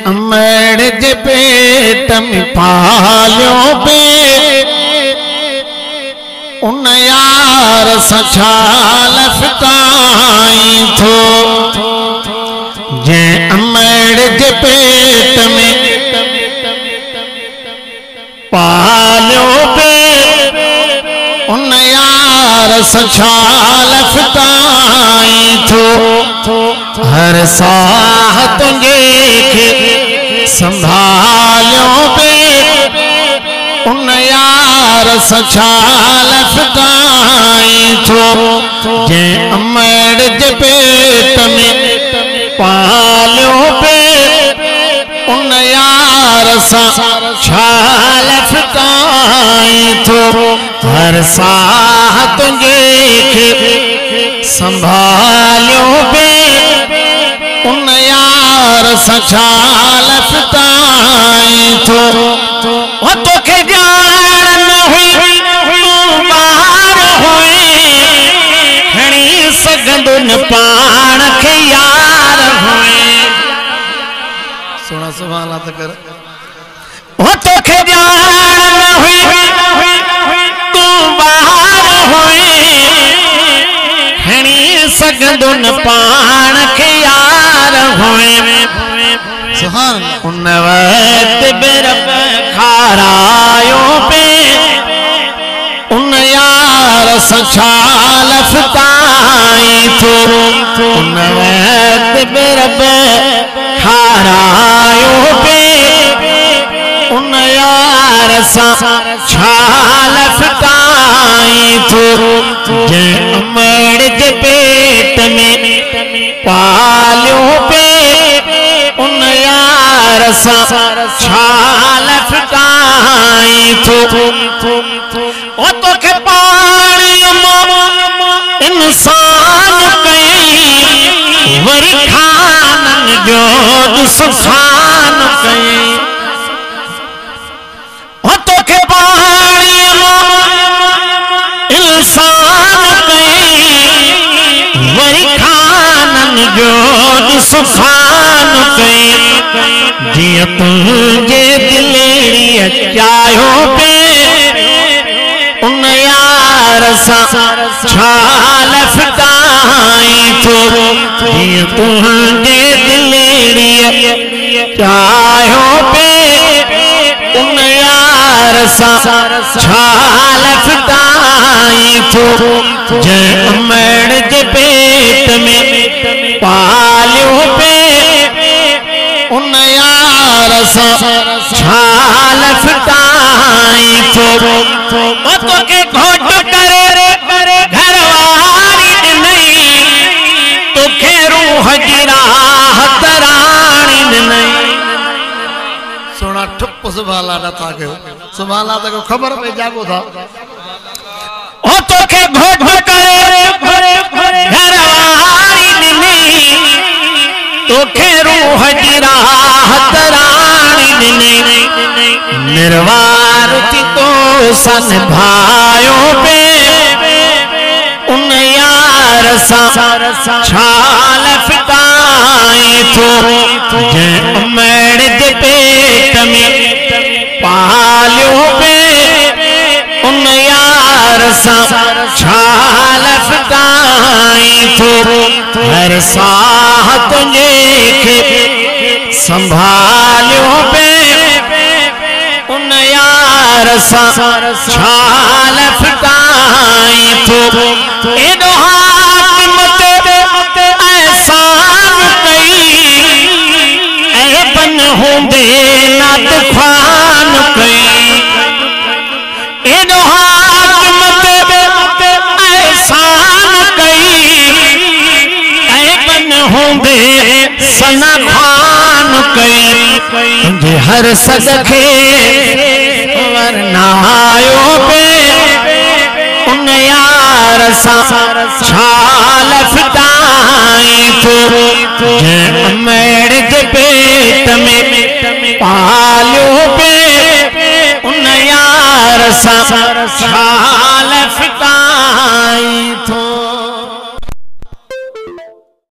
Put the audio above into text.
अमड़ जे पेट में पालियो पे उन यार सछाल फिटाई थो जे अमड़ जे पेट में पालियो पे उन यार सछाल फिटाई थो हर साह तुझे संभालियो पे उन यार सछाल फिटाई थो जे अमड़ जे पेट में पालियो पे उन यार सछाल फिटाई थो हर साह तुझे संभालियो पे उन यार सछाल फिटाई थो वो तो के जान न हुई बाहर हुई खणी सगंदुन पाण के यार हुई सुना सुभान अल्लाह कर वो तो के जान न हुई तू बाहर हुई खणी सगंदुन पाण के यार हुई सुभान उन वक्त बेरब खारायो पे उन यार सछाल फिटाई थो उन वक्त बेरब खारायो पे उन यार सछाल फिटाई थो जे अमड़ जे पेट में पालियो पे उन यार सछाल फिटाई थो ओ तो के पाणी इंसान कई वरी खानन जो सुखान कई ओ तो के पाणी इंसान कई वरी खानन जो सुखान कई जिया तुझे दिलेरी चायो पे उन यार सछाल फिटाई थो जिया तुझे दिलेरी चायो पे उन यार सछाल फिटाई थो जे अमड़ जे पेट में पालियो पे उन यार सछाल फिटाई थो तो के घोट करे घरवारी नहीं तो के रूह जी राहत रानी नहीं सोना ठुप सुभाला न था के सुभाला तो खबर पे जागो था ओ तो के घोट करे घरवारी नहीं तो के रूह जी राहत रानी नहीं निर्वार तो सन भायो पे उन यार सछाल फिटाई थो जे अमड़ जे पेट में पालियो पे उन यार सछाल फिटाई थो हर साह तुझे संभालियो पे उन यार सछाल फिटाई थो एडो हाकिम ते एहसान कई ऐ बन होंदे नात खान कई एडो हाकिम ते एहसान कई ऐ बन होंदे सना खान कई तुझे हर सदके वरनायो पे उन यार सछाल फिटाई थो जे अमड़ जे पेट में पालियो पे उन यार सछाल फिटाई